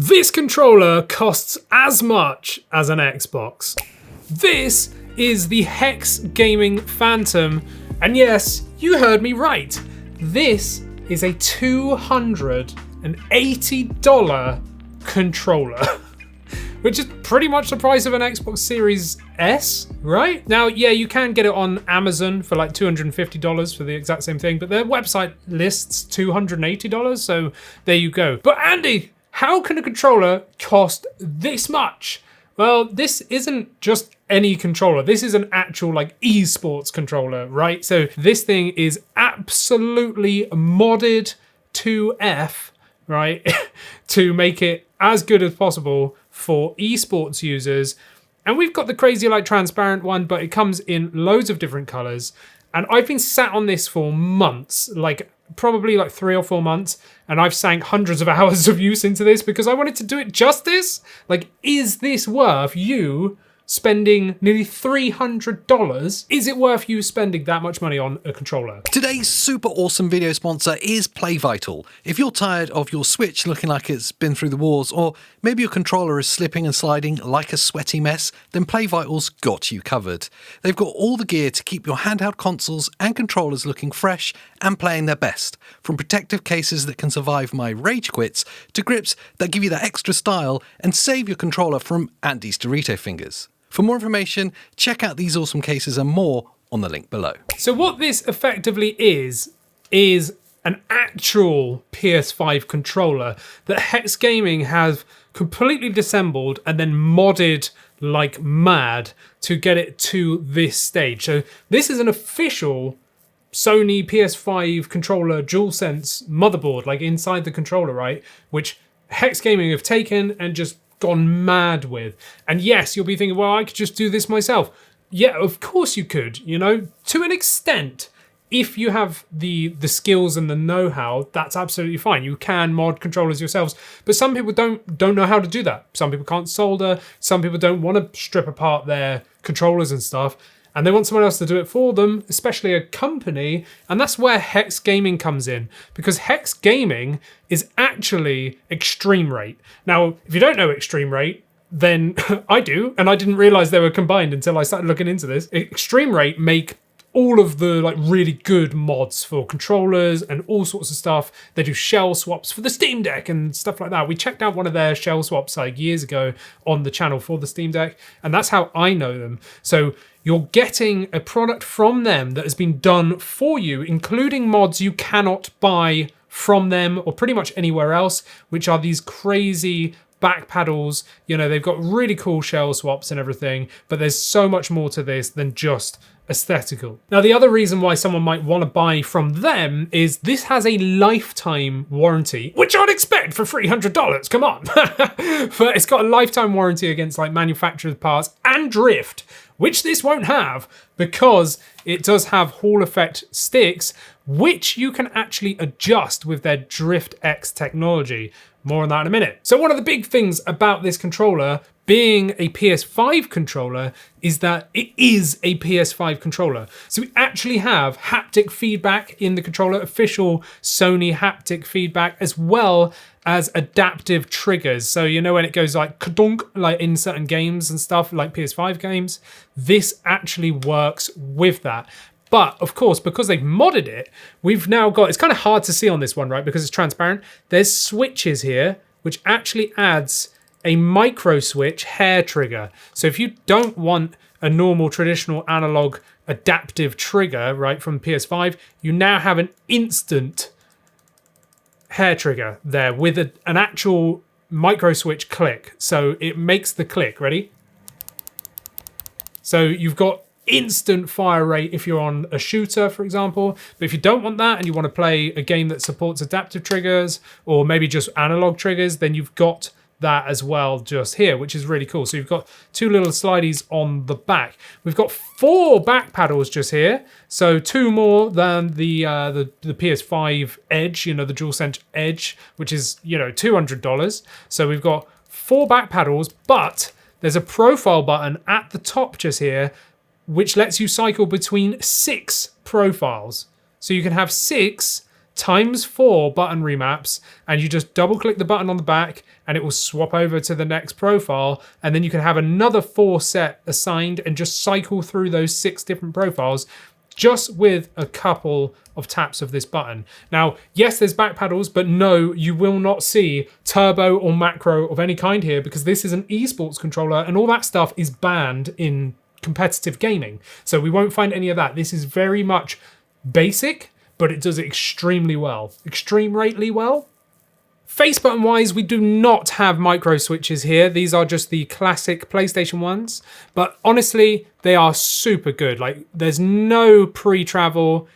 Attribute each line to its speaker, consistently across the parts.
Speaker 1: This controller costs as much as an Xbox. This is the HexGaming Phantom, and yes, you heard me right. This is a $280 controller, which is pretty much the price of an Xbox Series S, right? Now, yeah, you can get it on Amazon for like $250 for the exact same thing, but their website lists $280, so there you go. But Andy, how can a controller cost this much? Well, this isn't just any controller. This is an actual like eSports controller, right? So this thing is absolutely modded to F, right? to make it as good as possible for eSports users. And we've got the crazy like transparent one, but it comes in loads of different colors. And I've been sat on this for months, like probably like 3 or 4 months, and I've sank hundreds of hours of use into this because I wanted to do it justice. Like, is this worth you spending nearly $300? Is it worth you spending that much money on a controller?
Speaker 2: Today's super awesome video sponsor is PlayVital. If you're tired of your Switch looking like it's been through the wars, or maybe your controller is slipping and sliding like a sweaty mess, then PlayVital's got you covered. They've got all the gear to keep your handheld consoles and controllers looking fresh and playing their best. From protective cases that can survive my rage quits, to grips that give you that extra style and save your controller from Andy's Dorito fingers. For more information, check out these awesome cases and more on the link below.
Speaker 1: So what this effectively is an actual PS5 controller that HexGaming have completely disassembled and then modded like mad to get it to this stage. So this is an official Sony PS5 controller Dual Sense motherboard, like inside the controller, right? Which HexGaming have taken and just gone mad with. And yes, you'll be thinking, well, I could just do this myself. Yeah, of course you could, you know, to an extent. If you have the skills and the know-how, that's absolutely fine. You can mod controllers yourselves, but some people don't know how to do that. Some people can't solder, some people don't want to strip apart their controllers and stuff, and they want someone else to do it for them, especially a company, and that's where HexGaming comes in, because HexGaming is actually Extreme Rate. Now, if you don't know Extreme Rate, then I do, and I didn't realize they were combined until I started looking into this. Extreme Rate make all of the like really good mods for controllers and all sorts of stuff. They do shell swaps for the Steam Deck and stuff like that. We checked out one of their shell swaps like years ago on the channel for the Steam Deck, and that's how I know them. So you're getting a product from them that has been done for you, including mods you cannot buy from them or pretty much anywhere else, which are these crazy back paddles. You know, they've got really cool shell swaps and everything, but there's so much more to this than just aesthetical. Now, the other reason why someone might want to buy from them is this has a lifetime warranty, which I'd expect for $300. Come on. But it's got a lifetime warranty against like manufacturer's parts and drift, which this won't have because it does have Hall effect sticks, which you can actually adjust with their DriftX technology. More on that in a minute. So one of the big things about this controller being a PS5 controller is that it is a PS5 controller. So we actually have haptic feedback in the controller, official Sony haptic feedback, as well as adaptive triggers. So you know when it goes like kadunk, like in certain games and stuff, like PS5 games, this actually works with that. But of course, because they've modded it, we've now got, it's kind of hard to see on this one, right? Because it's transparent. There's switches here, which actually adds a micro switch hair trigger. So if you don't want a normal traditional analog adaptive trigger, right, from PS5, you now have an instant hair trigger there with an actual micro switch click. So it makes the click, ready? So you've got instant fire rate if you're on a shooter, for example. But if you don't want that and you want to play a game that supports adaptive triggers or maybe just analog triggers, then you've got that as well just here, which is really cool. So you've got 2 little slideys on the back. We've got 4 back paddles just here, so 2 more than the PS5 Edge, you know, the DualSense Edge, which is, you know, $200. So we've got 4 back paddles, but there's a profile button at the top just here, which lets you cycle between 6 profiles. So you can have 6 ×4 button remaps, and you just double click the button on the back and it will swap over to the next profile, and then you can have another 4 set assigned and just cycle through those 6 different profiles just with a couple of taps of this button. Now, yes, there's back paddles, but no, you will not see turbo or macro of any kind here, because this is an eSports controller and all that stuff is banned in competitive gaming. So we won't find any of that. This is very much basic, but it does it extremely well. Extremely well. Face button wise, we do not have micro switches here. These are just the classic PlayStation ones, but honestly, they are super good. Like, there's no pre-travel,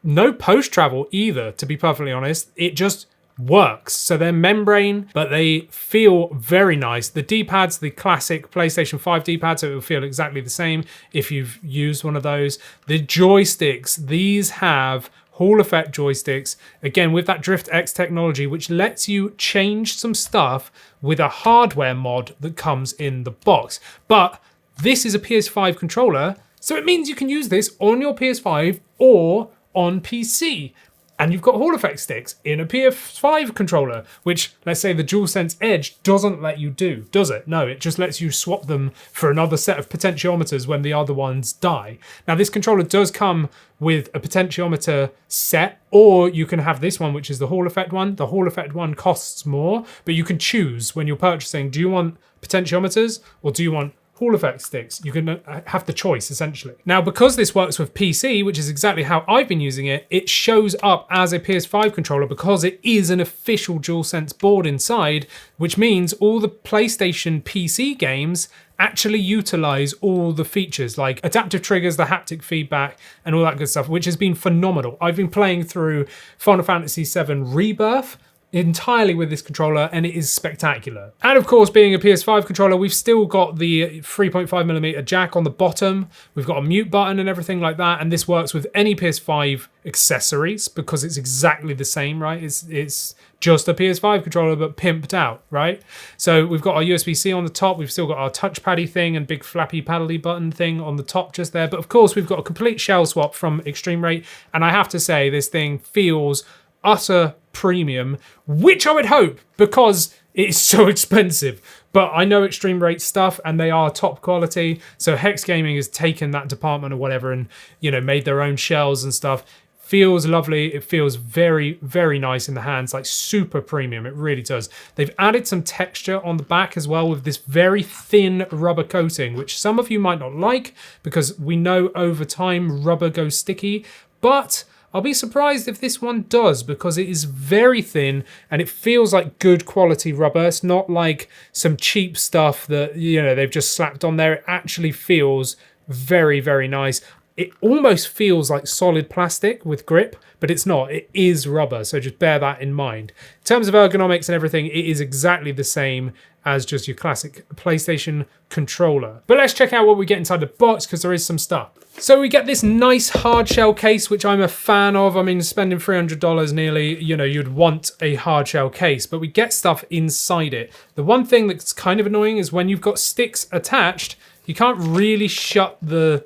Speaker 1: no post-travel either, to be perfectly honest. It just works. So they're membrane, but they feel very nice. The D-pads, the classic PlayStation 5 D-pad, so it will feel exactly the same if you've used one of those. The joysticks, these have Hall effect joysticks, again with that DriftX technology, which lets you change some stuff with a hardware mod that comes in the box. But this is a PS5 controller, so it means you can use this on your PS5 or on PC. And you've got Hall effect sticks in a PS5 controller, which, let's say the Dual Sense Edge doesn't let you do, does it? No, it just lets you swap them for another set of potentiometers when the other ones die. Now, this controller does come with a potentiometer set, or you can have this one, which is the Hall effect one. The Hall effect one costs more, but you can choose when you're purchasing, do you want potentiometers or do you want Hall effect sticks? You can have the choice, essentially. Now, because this works with PC, which is exactly how I've been using it, it shows up as a PS5 controller because it is an official DualSense board inside, which means all the PlayStation PC games actually utilize all the features like adaptive triggers, the haptic feedback, and all that good stuff, which has been phenomenal. I've been playing through Final Fantasy VII Rebirth entirely with this controller, and it is spectacular. And of course, being a PS5 controller, we've still got the 3.5mm jack on the bottom. We've got a mute button and everything like that, and this works with any PS5 accessories because it's exactly the same, right? It's just a PS5 controller but pimped out, right? So we've got our USB-C on the top, we've still got our touchpaddy thing and big flappy paddly button thing on the top just there, but of course we've got a complete shell swap from Extreme Rate, and I have to say this thing feels utter premium, which I would hope because it is so expensive. But I know Extreme Rate stuff and they are top quality. So HexGaming has taken that department or whatever and, you know, made their own shells and stuff. Feels lovely. It feels very, very nice in the hands, like super premium. It really does. They've added some texture on the back as well with this very thin rubber coating, which some of you might not like because we know over time rubber goes sticky, but I'll be surprised if this one does because it is very thin and it feels like good quality rubber. It's not like some cheap stuff that, you know, they've just slapped on there. It actually feels very, very nice. It almost feels like solid plastic with grip, but it's not. It is rubber, so just bear that in mind. In terms of ergonomics and everything, it is exactly the same as just your classic PlayStation controller. But let's check out what we get inside the box because there is some stuff. So we get this nice hard shell case, which I'm a fan of. I mean, spending $300 nearly, you know, you'd want a hard shell case, but we get stuff inside it. The one thing that's kind of annoying is when you've got sticks attached, you can't really shut the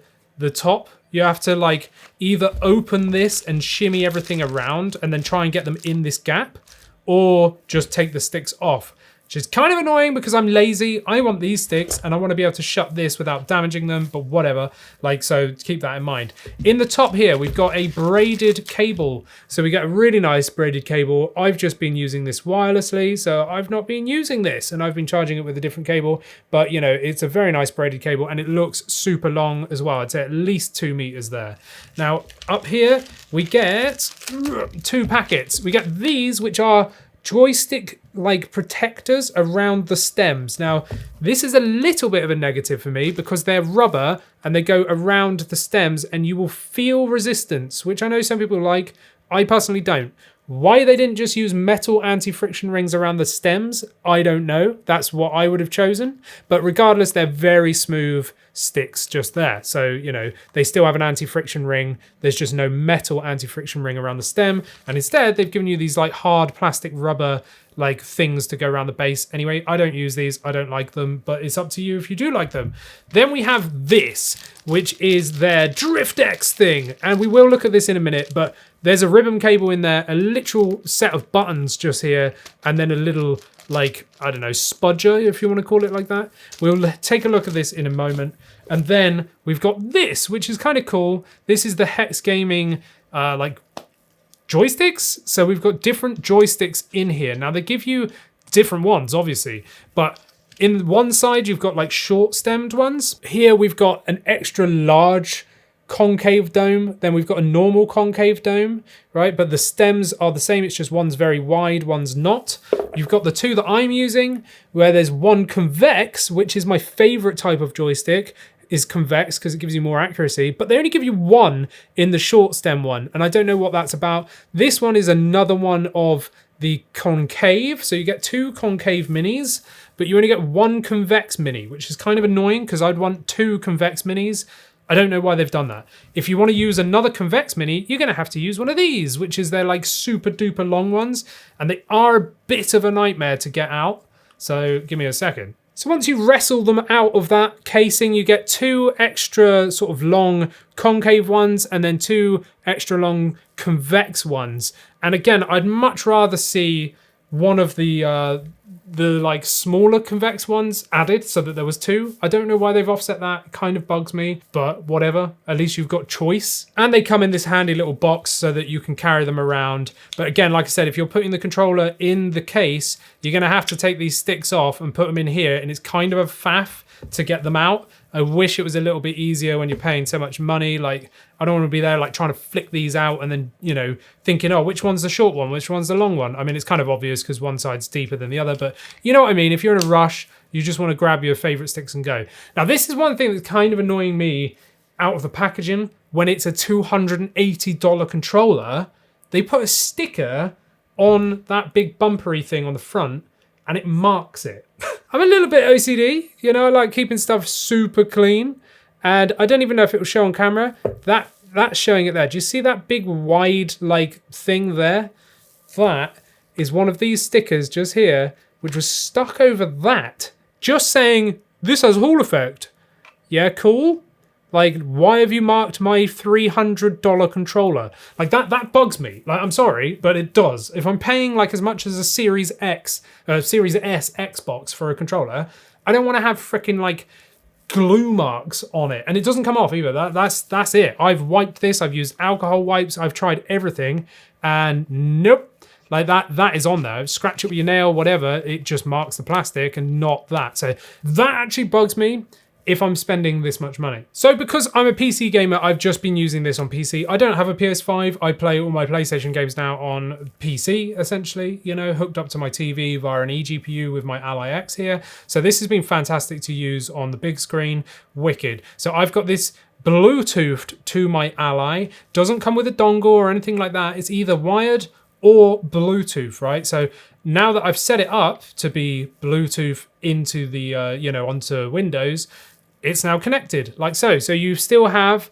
Speaker 1: top. You have to like either open this and shimmy everything around and then try and get them in this gap, or just take the sticks off, which is kind of annoying because I'm lazy. I want these sticks and I want to be able to shut this without damaging them, but whatever. Like, so keep that in mind. In the top here, we've got a braided cable. So we get a really nice braided cable. I've just been using this wirelessly, so I've not been using this and I've been charging it with a different cable, but you know, it's a very nice braided cable and it looks super long as well. I'd say at least 2 meters there. Now up here, we get 2 packets. We get these, which are joystick like protectors around the stems. Now this is a little bit of a negative for me because they're rubber and they go around the stems and you will feel resistance, which I know some people like. I personally don't. Why they didn't just use metal anti-friction rings around the stems, I don't know. That's what I would have chosen. But regardless, they're very smooth sticks just there. So, you know, they still have an anti-friction ring. There's just no metal anti-friction ring around the stem. And instead, they've given you these like hard plastic rubber like things to go around the base. Anyway, I don't use these. I don't like them, but it's up to you if you do like them. Then we have this, which is their DriftX thing. And we will look at this in a minute, but there's a ribbon cable in there, a literal set of buttons just here, and then a little, like, I don't know, spudger, if you want to call it like that. We'll take a look at this in a moment. And then we've got this, which is kind of cool. This is the HexGaming, like, joysticks. So we've got different joysticks in here. Now, they give you different ones, obviously, but in one side, you've got like short-stemmed ones. Here, we've got an extra large concave dome. Then we've got a normal concave dome, right? But the stems are the same. It's just one's very wide, one's not. You've got the two that I'm using, where there's one convex, which is my favorite type of joystick, is convex because it gives you more accuracy, but they only give you one in the short stem one, and I don't know what that's about. This one is another one of the concave, so you get two concave minis, but you only get one convex mini, which is kind of annoying because I'd want two convex minis. I don't know why they've done that. If you want to use another convex mini, you're going to have to use one of these, which is their like super duper long ones, and they are a bit of a nightmare to get out. So give me a second. So once you wrestle them out of that casing, you get two extra sort of long concave ones and then two extra long convex ones. And again, I'd much rather see one of the like smaller convex ones added so that there was two. I don't know why they've offset that. It kind of bugs me, but whatever. At least you've got choice. And they come in this handy little box so that you can carry them around. But again, like I said, if you're putting the controller in the case, you're going to have to take these sticks off and put them in here. And it's kind of a faff to get them out. I wish it was a little bit easier when you're paying so much money. Like, I don't want to be there like trying to flick these out and then, you know, thinking, oh, which one's the short one? Which one's the long one? I mean, it's kind of obvious because one side's deeper than the other, but you know what I mean? If you're in a rush, you just want to grab your favorite sticks and go. Now, this is one thing that's kind of annoying me out of the packaging. When it's a $280 controller, they put a sticker on that big bumpery thing on the front and it marks it. I'm a little bit OCD, you know, I like keeping stuff super clean, and I don't even know if it will show on camera. That's showing it there. Do you see that big wide like thing there? That is one of these stickers just here, which was stuck over that, just saying this has Hall effect. Yeah, cool. Like, why have you marked my $300 controller? Like, that bugs me. Like, I'm sorry, but it does. If I'm paying, like, as much as a Series S Xbox for a controller, I don't want to have freaking, like, glue marks on it. And it doesn't come off either. That's it. I've wiped this. I've used alcohol wipes. I've tried everything. And nope. Like, that is on there. Scratch it with your nail, whatever. It just marks the plastic and not that. So that actually bugs me if I'm spending this much money. So because I'm a PC gamer, I've just been using this on PC. I don't have a PS5. I play all my PlayStation games now on PC, essentially, you know, hooked up to my TV via an eGPU with my Ally X here. So this has been fantastic to use on the big screen. Wicked. So I've got this Bluetoothed to my Ally. Doesn't come with a dongle or anything like that. It's either wired or Bluetooth, right? So now that I've set it up to be Bluetooth into the, you know, onto Windows, it's now connected like so. So you still have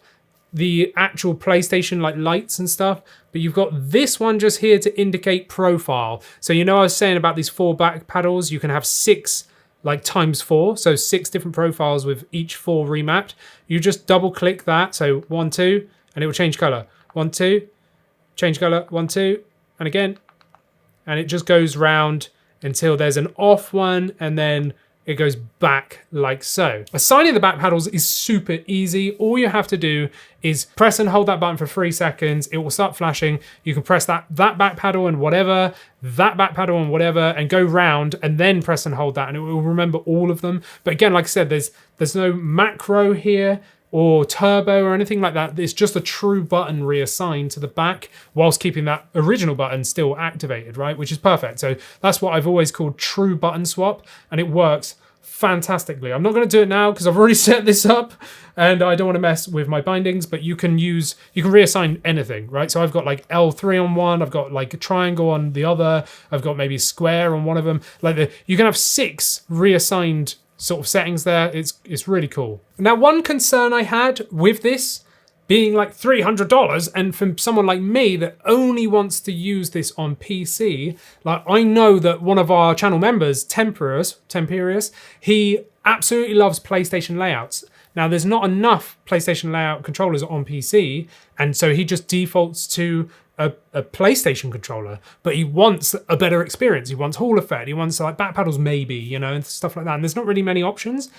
Speaker 1: the actual PlayStation like lights and stuff, but you've got this one just here to indicate profile. So you know I was saying about these 4 back paddles, you can have 6 like times 4, so 6 different profiles with each 4 remapped. You just double click that, so 1, 2, and it will change color. 1, 2, change color, 1, 2, and again, and it just goes round until there's an off one, and then it goes back like so. Assigning the back paddles is super easy. All you have to do is press and hold that button for 3 seconds. It will start flashing. You can press that back paddle and whatever, that back paddle and whatever, and go round and then press and hold that, and it will remember all of them. But again, like I said, there's no macro here or turbo or anything like that. It's just a true button reassigned to the back whilst keeping that original button still activated, right? Which is perfect. So that's what I've always called true button swap, and it works fantastically. I'm not going to do it now because I've already set this up and I don't want to mess with my bindings, but you can reassign anything, right? So I've got like L3 on one, I've got like a triangle on the other, I've got maybe a square on one of them. You can have 6 reassigned sort of settings there. It's really cool. Now, one concern I had with this being like $300, and from someone like me that only wants to use this on PC, like I know that one of our channel members, Temperius, he absolutely loves PlayStation layouts. Now, there's not enough PlayStation layout controllers on PC, and so he just defaults to a PlayStation controller, but he wants a better experience. He wants Hall effect, he wants like back paddles maybe, you know, and stuff like that. And there's not really many options,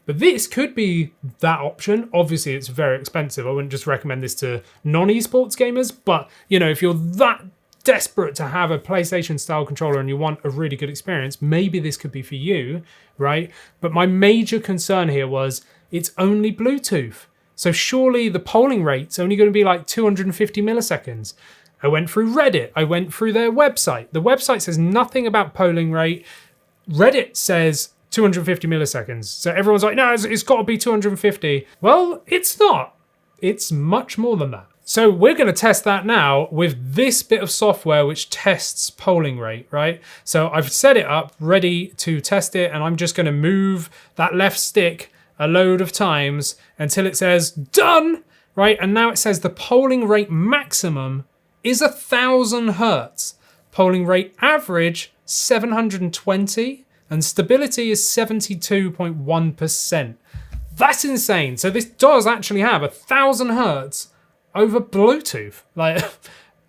Speaker 1: but this could be that option. Obviously, it's very expensive. I wouldn't just recommend this to non-esports gamers, but you know, if you're that desperate to have a PlayStation style controller and you want a really good experience, maybe this could be for you, right? But my major concern here was it's only Bluetooth. So surely the polling rate's only going to be like 250 milliseconds. I went through Reddit. I went through their website. The website says nothing about polling rate. Reddit says 250 milliseconds. So everyone's like, no, it's got to be 250. Well, it's not. It's much more than that. So we're going to test that now with this bit of software which tests polling rate, right? So I've set it up, ready to test it, and I'm just going to move that left stick a load of times until it says done, right? And now it says the polling rate maximum is 1,000 hertz. Polling rate average 720, and stability is 72.1%. That's insane. So this does actually have 1,000 hertz over Bluetooth. Like,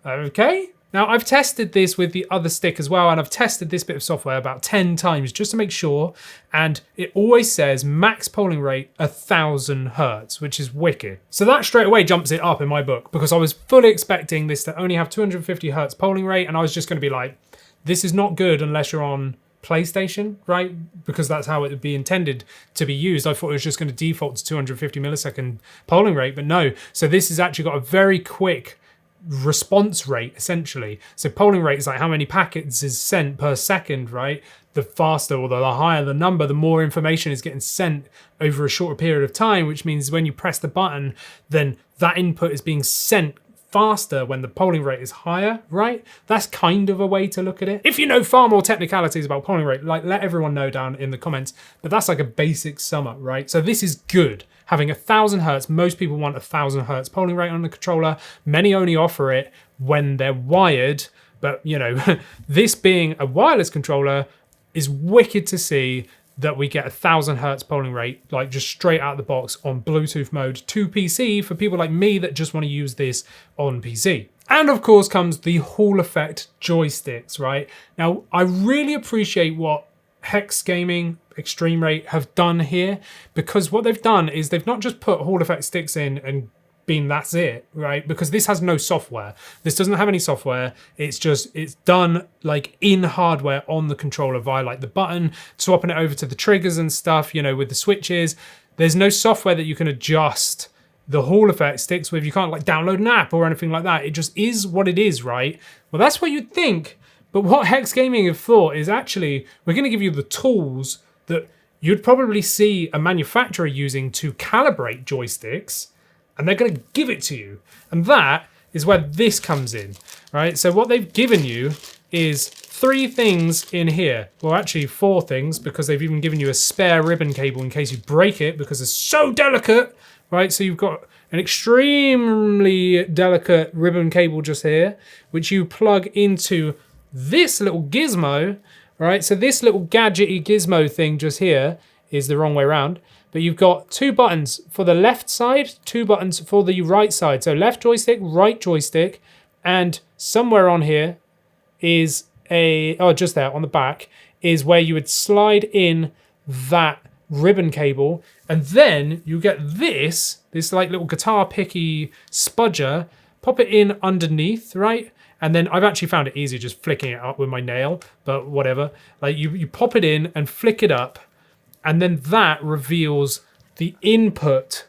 Speaker 1: okay. Now I've tested this with the other stick as well, and I've tested this bit of software about 10 times just to make sure, and it always says max polling rate 1,000 hertz, which is wicked. So that straight away jumps it up in my book, because I was fully expecting this to only have 250 hertz polling rate, and I was just going to be like, this is not good unless you're on PlayStation, right? Because that's how it would be intended to be used. I thought it was just going to default to 250 millisecond polling rate, but no. So this has actually got a very quick response rate, essentially. So polling rate is like how many packets is sent per second, right? The faster or the higher the number, the more information is getting sent over a shorter period of time, which means when you press the button, then that input is being sent faster when the polling rate is higher, right? That's kind of a way to look at it. If you know far more technicalities about polling rate, like let everyone know down in the comments, but that's like a basic sum up, right? So this is good. Having 1,000 hertz, most people want 1,000 hertz polling rate on the controller. Many only offer it when they're wired, but you know, this being a wireless controller is wicked to see that we get 1,000 hertz polling rate, like just straight out of the box on Bluetooth mode to PC for people like me that just want to use this on PC. And of course comes the Hall effect joysticks, right? Now, I really appreciate what HexGaming Extreme Rate have done here, because what they've done is they've not just put Hall effect sticks in and that's it, right? Because this has no software. This doesn't have any software. It's done like in hardware on the controller via like the button, swapping it over to the triggers and stuff, you know, with the switches. There's no software that you can adjust the Hall effect sticks with. You can't like download an app or anything like that. It just is what it is, right? Well, that's what you'd think. But what HexGaming have thought is actually, we're going to give you the tools that you'd probably see a manufacturer using to calibrate joysticks, and they're going to give it to you. And that is where this comes in, right? So what they've given you is 3 things in here. Well, actually 4 things, because they've even given you a spare ribbon cable in case you break it, because it's so delicate, right? So you've got an extremely delicate ribbon cable just here, which you plug into this little gizmo, right? So this little gadgety gizmo thing just here is the wrong way around. But you've got 2 buttons for the left side, 2 buttons for the right side. So left joystick, right joystick, and somewhere on here is just there on the back, is where you would slide in that ribbon cable. And then you get this like little guitar picky spudger, pop it in underneath, right? And then I've actually found it easy just flicking it up with my nail, but whatever. Like you pop it in and flick it up, and then that reveals the input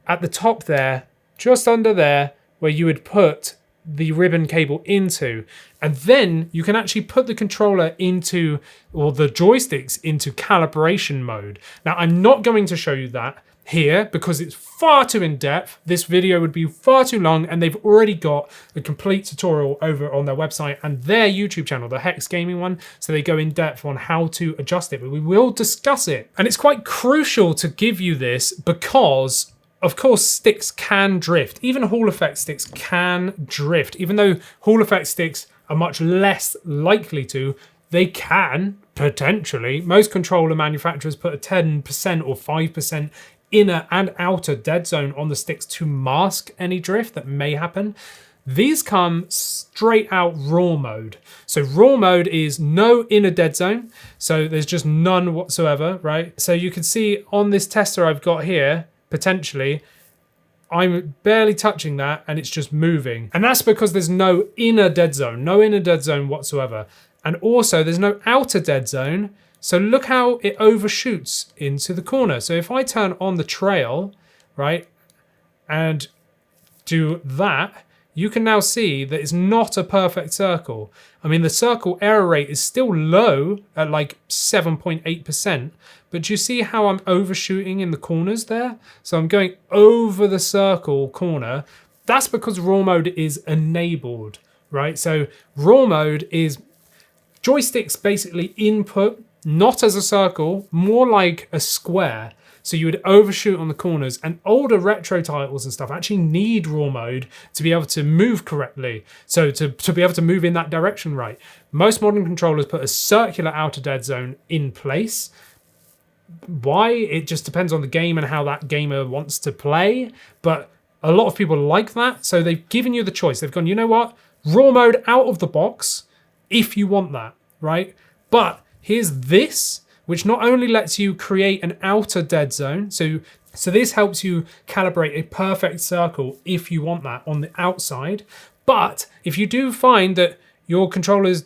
Speaker 1: at the top there, just under there, where you would put the ribbon cable into. And then you can actually put the controller into, or the joysticks into calibration mode. Now, I'm not going to show you that here because it's far too in-depth. This video would be far too long, and they've already got a complete tutorial over on their website and their YouTube channel, the HexGaming one, so they go in depth on how to adjust it, but we will discuss it. And it's quite crucial to give you this because, of course, sticks can drift. Even Hall effect sticks can drift. Even though Hall effect sticks are much less likely to, they can, potentially. Most controller manufacturers put a 10% or 5% inner and outer dead zone on the sticks to mask any drift that may happen. These come straight out raw mode. So raw mode is no inner dead zone. So there's just none whatsoever, right? So you can see on this tester I've got here, potentially, I'm barely touching that and it's just moving. And that's because there's no inner dead zone whatsoever. And also there's no outer dead zone. So look how it overshoots into the corner. So if I turn on the trail, right, and do that, you can now see that it's not a perfect circle. I mean, the circle error rate is still low at like 7.8%, but do you see how I'm overshooting in the corners there? So I'm going over the circle corner. That's because raw mode is enabled, right? So raw mode is joysticks basically input, not as a circle, more like a square. So you would overshoot on the corners, and older retro titles and stuff actually need raw mode to be able to move correctly. So to be able to move in that direction right. Most modern controllers put a circular outer dead zone in place. Why? It just depends on the game and how that gamer wants to play. But a lot of people like that. So they've given you the choice. They've gone, you know what? Raw mode out of the box if you want that, right? But here's this, which not only lets you create an outer dead zone, so this helps you calibrate a perfect circle if you want that on the outside, but if you do find that your controller's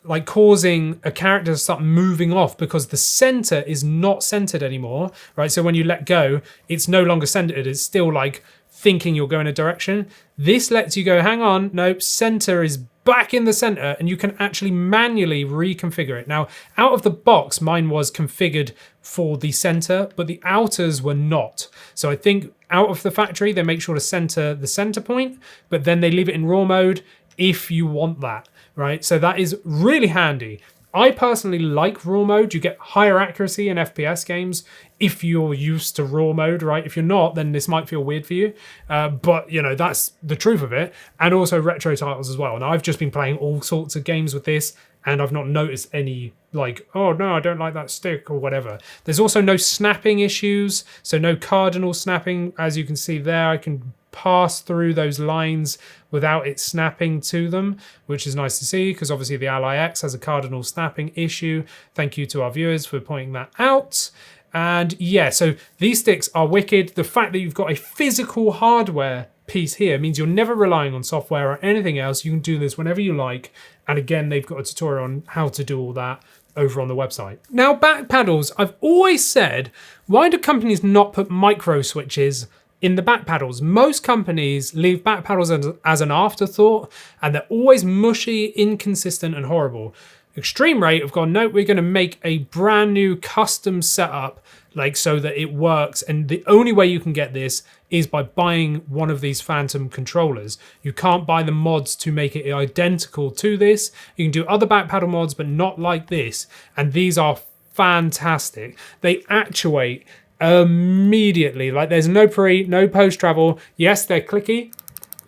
Speaker 1: like causing a character to start moving off because the center is not centered anymore, right? So when you let go, it's no longer centered, it's still like thinking you'll go in a direction. This lets you go, hang on, nope, center is back in the center, and you can actually manually reconfigure it. Now, out of the box, mine was configured for the center, but the outers were not. So I think out of the factory, they make sure to center the center point, but then they leave it in raw mode if you want that, right? So that is really handy. I personally like raw mode. You get higher accuracy in FPS games if you're used to raw mode, right? If you're not, then this might feel weird for you. But, you know, that's the truth of it. And also retro titles as well. Now, I've just been playing all sorts of games with this, and I've not noticed any, like, oh, no, I don't like that stick or whatever. There's also no snapping issues, so no cardinal snapping. As you can see there, I can pass through those lines without it snapping to them, which is nice to see because obviously the Ally X has a cardinal snapping issue. Thank you to our viewers for pointing that out. And yeah, so these sticks are wicked. The fact that you've got a physical hardware piece here means you're never relying on software or anything else. You can do this whenever you like. And again, they've got a tutorial on how to do all that over on the website. Now, back paddles, I've always said, why do companies not put micro switches in the back paddles? Most companies leave back paddles as an afterthought, and they're always mushy, inconsistent, and horrible. Extreme Rate have gone, no, we're going to make a brand new custom setup, like so that it works. And the only way you can get this is by buying one of these Phantom controllers. You can't buy the mods to make it identical to this. You can do other back paddle mods, but not like this. And these are fantastic. They actuate immediately. Like there's no pre, no post travel. Yes, they're clicky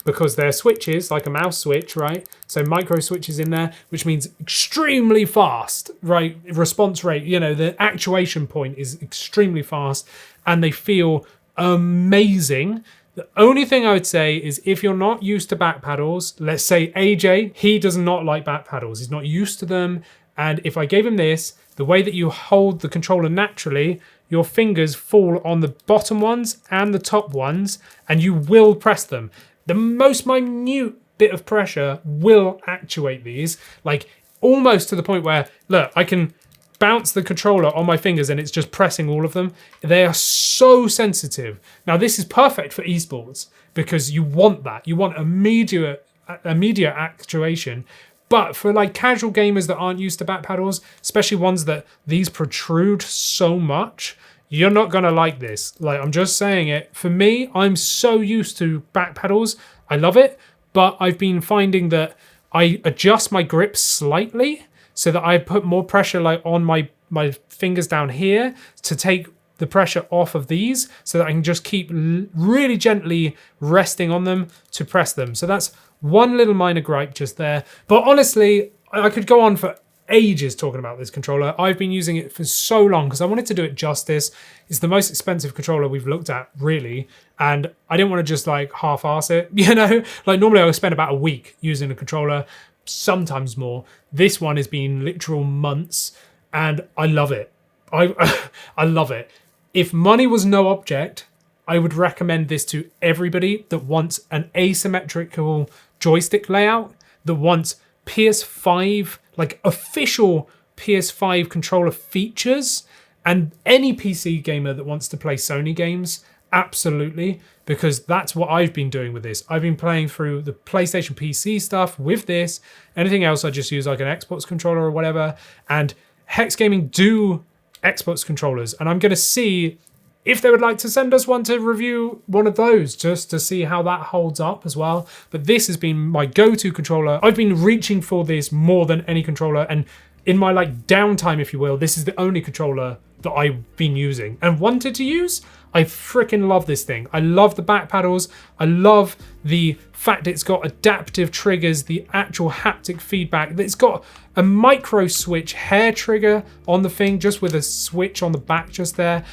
Speaker 1: because they're switches, like a mouse switch, right? So micro switches in there, which means extremely fast, right? Response rate, you know, the actuation point is extremely fast and they feel amazing. The only thing I would say is if you're not used to back paddles, let's say AJ, he does not like back paddles. He's not used to them. And if I gave him this, the way that you hold the controller naturally, your fingers fall on the bottom ones and the top ones, and you will press them. The most minute bit of pressure will actuate these, like almost to the point where, look, I can bounce the controller on my fingers and it's just pressing all of them. They are so sensitive. Now, this is perfect for eSports because you want that. You want immediate actuation. But for like casual gamers that aren't used to back paddles, especially ones that these protrude so much, you're not going to like this. Like, I'm just saying it. For me, I'm so used to back paddles. I love it. But I've been finding that I adjust my grip slightly so that I put more pressure like on my fingers down here to take the pressure off of these so that I can just keep really gently resting on them to press them. So that's one little minor gripe just there. But honestly, I could go on for ages talking about this controller. I've been using it for so long because I wanted to do it justice. It's the most expensive controller we've looked at, really. And I didn't want to just like half-ass it, you know? Like normally I would spend about a week using a controller, sometimes more. This one has been literal months and I love it. I love it. If money was no object, I would recommend this to everybody that wants an asymmetrical joystick layout, that wants PS5, like official PS5 controller features, and any PC gamer that wants to play Sony games, absolutely, because that's what I've been doing with this. I've been playing through the PlayStation PC stuff with this. Anything else I just use like an Xbox controller or whatever, and HexGaming do Xbox controllers, and I'm going to see if they would like to send us one to review one of those, just to see how that holds up as well. But this has been my go-to controller. I've been reaching for this more than any controller, and in my like downtime, if you will, this is the only controller that I've been using and wanted to use. I freaking love this thing. I love the back paddles. I love the fact it's got adaptive triggers, the actual haptic feedback. It's got a micro switch hair trigger on the thing, just with a switch on the back just there.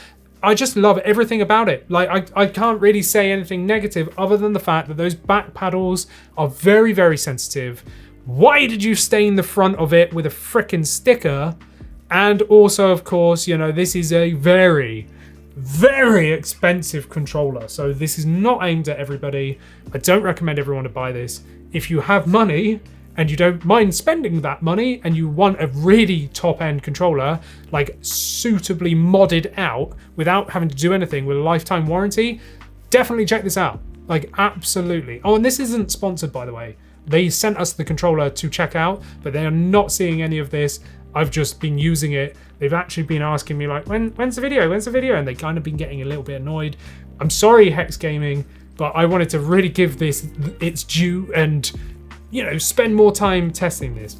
Speaker 1: I just love everything about it. Like I can't really say anything negative other than the fact that those back paddles are very, very sensitive. Why did you stain the front of it with a frickin' sticker? And also, of course, you know, this is a very, very expensive controller. So this is not aimed at everybody. I don't recommend everyone to buy this. If you have money and you don't mind spending that money and you want a really top-end controller, like suitably modded out without having to do anything with a lifetime warranty, definitely check this out. Like, absolutely. Oh, and this isn't sponsored, by the way. They sent us the controller to check out, but they are not seeing any of this. I've just been using it. They've actually been asking me like, when's the video? When's the video? And they kind of been getting a little bit annoyed. I'm sorry, HexGaming, but I wanted to really give this its due and, you know, spend more time testing this.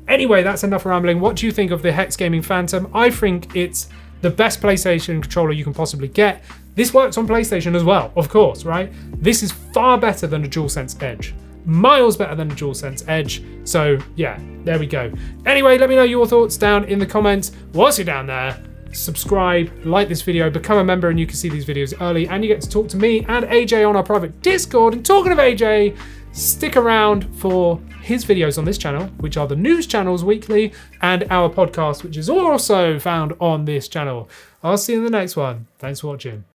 Speaker 1: Anyway, that's enough rambling. What do you think of the HexGaming Phantom? I think it's the best PlayStation controller you can possibly get. This works on PlayStation as well, of course, right? This is far better than a Dual Sense Edge. Miles better than a Dual Sense Edge. So yeah, there we go. Anyway, let me know your thoughts down in the comments. Whilst you're down there, subscribe, like this video, become a member, and you can see these videos early, and you get to talk to me and AJ on our private Discord. And talking of AJ, stick around for his videos on this channel, which are the news channels weekly, and our podcast, which is also found on this channel. I'll see you in the next one. Thanks for watching.